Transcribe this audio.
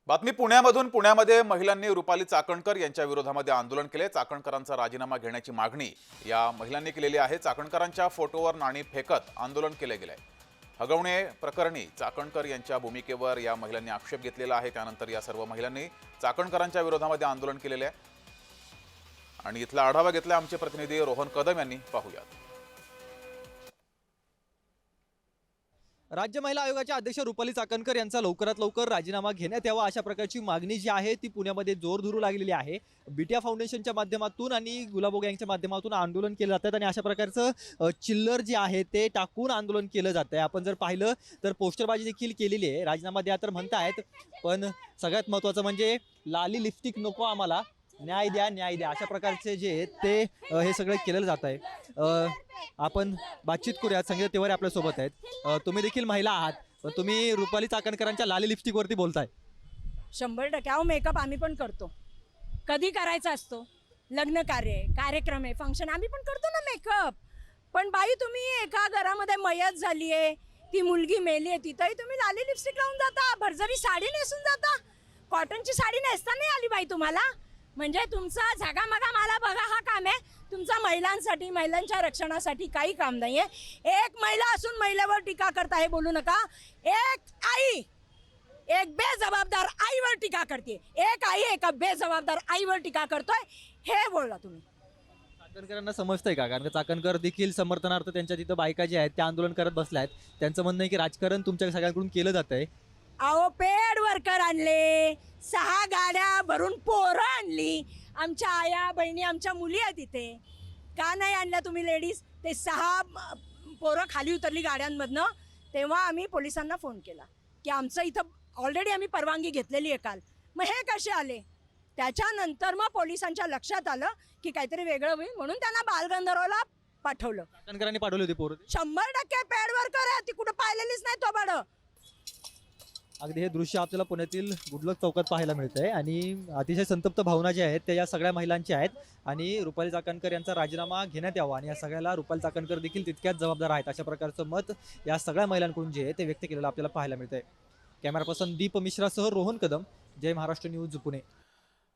बातमी पुण्यामध्ये महिलांनी रुपाली चाकणकर यांच्या विरोधामध्ये आंदोलन केले। चाकणकरांचा राजीनामा घेण्याची मागणी या महिलांनी केलेली आहे। चाकणकरांच्या फोटोवर नाणी फेकत आंदोलन केले गेले। हगवणे प्रकरणी चाकणकर यांच्या भूमिकेवर या महिलांनी आक्षेप घेतलेला आहे। त्यानंतर या सर्व महिलांनी चाकणकरांच्या विरोधामध्ये आंदोलन केलेले आहे आणि इथला आढावा घेतला आमचे प्रतिनिधी रोहन कदम यांनी। पाहूयात। राज्य महिला आयोगाच्या अध्यक्ष रुपाली चाकणकर यांचा लवकरात लवकर राजीनामा घेण्यात यावा अशा प्रकारची मागणी जी आहे ती पुण्यामध्ये जोर धरू लागलेली आहे। बिटिया फाउंडेशनच्या माध्यमातून आणि गुलाबो गँगच्या माध्यमातून आंदोलन केलं जातं आणि अशा प्रकारचं चिल्लर जे आहे ते टाकून आंदोलन केलं जातं। आपण जर पाहिलं तर पोस्टरबाजी देखील केलेली आहे। राजीनामा द्या तर म्हणतायत, पण सगळ्यात महत्त्वाचं म्हणजे लाली लिपस्टिक नको आम्हाला, न्याय द्या न्याय द्या अशा प्रकारचे जे ते हे सगळं केलेलं जात आहे। आपण बातचीत करूयात। संगीता तिवारी आपल्यासोबत आहेत। तुम्ही देखील महिला आहात, पण तुम्ही रुपाली चाकणकरांच्या लाली लिपस्टिकवरती बोलताय। 100% अहो मेकअप आम्ही पण करतो, कधी करायचा असतो, लग्न कार्य आहे, कार्यक्रम आहे, फंक्शन, आम्ही पण करतो ना मेकअप। पण बाई तुम्ही एका घरामध्ये मयत झाली आहे, ती मुलगी मेली आहे, तिथंही तुम्ही लाली लिपस्टिक लावून जाता, भरजरी साडी नेसून जाता। कॉटनची साडी नेसता नाही आली बाई तुम्हाला? म्हणजे तुमचा झगामगा मला बघा हा काम आहे तुमचा। महिलांसाठी, महिलांच्या रक्षणासाठी काही काम नाही आहे। एक महिला असून महिलेवर टीका करता हे बोलू नका। एक आई एक बेजबाबदार आईवर टीका करते, एक आई एका बेजबाबदार आईवर टीका करतोय हे बोलला तुम्ही। चाकणकरांना समजतंय का? कारण चाकणकर देखील समर्थनार्थ त्यांच्या तिथं बायका ज्या आहेत त्या आंदोलन करत बसल्या आहेत। त्यांचं म्हणणं आहे की राजकारण तुमच्या सगळ्यांकडून केलं जातंय। अहो पेड वर्कर आणले, 6 गाड्या भरून पोरं आणली, आमच्या आया बहिणी आमच्या मुली आहेत इथे। का नाही आणल्या तुम्ही लेडीज? ते 6 पोरं खाली उतरली गाड्यांमधनं, तेव्हा आम्ही पोलिसांना फोन केला की आमचं इथं ऑलरेडी आम्ही परवानगी घेतलेली आहे काल, मग हे कसे आले? त्याच्यानंतर मग पोलिसांच्या लक्षात आलं की काहीतरी वेगळं होईल, म्हणून त्यांना बालगंधर्वला पाठवलं। चाकणकरांनी पाठवली होती पोरं? 100% पेड वर्कर आहे, ती कुठं पाहिलेलीच नाही तो बाळ। अगदी हे दृश्य आपल्याला पुण्यातील गुडलक चौकात पाहायला मिळतंय आणि अतिशय संतप्त भावना ज्या आहेत त्या या सगळ्या महिलांच्या आहेत आणि रुपाली चाकणकर यांचा राजीनामा घेण्यात यावा आणि या सगळ्याला रुपाली चाकणकर देखील तितक्याच जबाबदार आहेत अशा प्रकारचं मत या सगळ्या महिलांकडून जे आहे ते व्यक्त केलेलं आपल्याला पाहायला मिळतंय। कॅमेरा पर्सन दीप मिश्रासह रोहन कदम, जय महाराष्ट्र न्यूज, पुणे।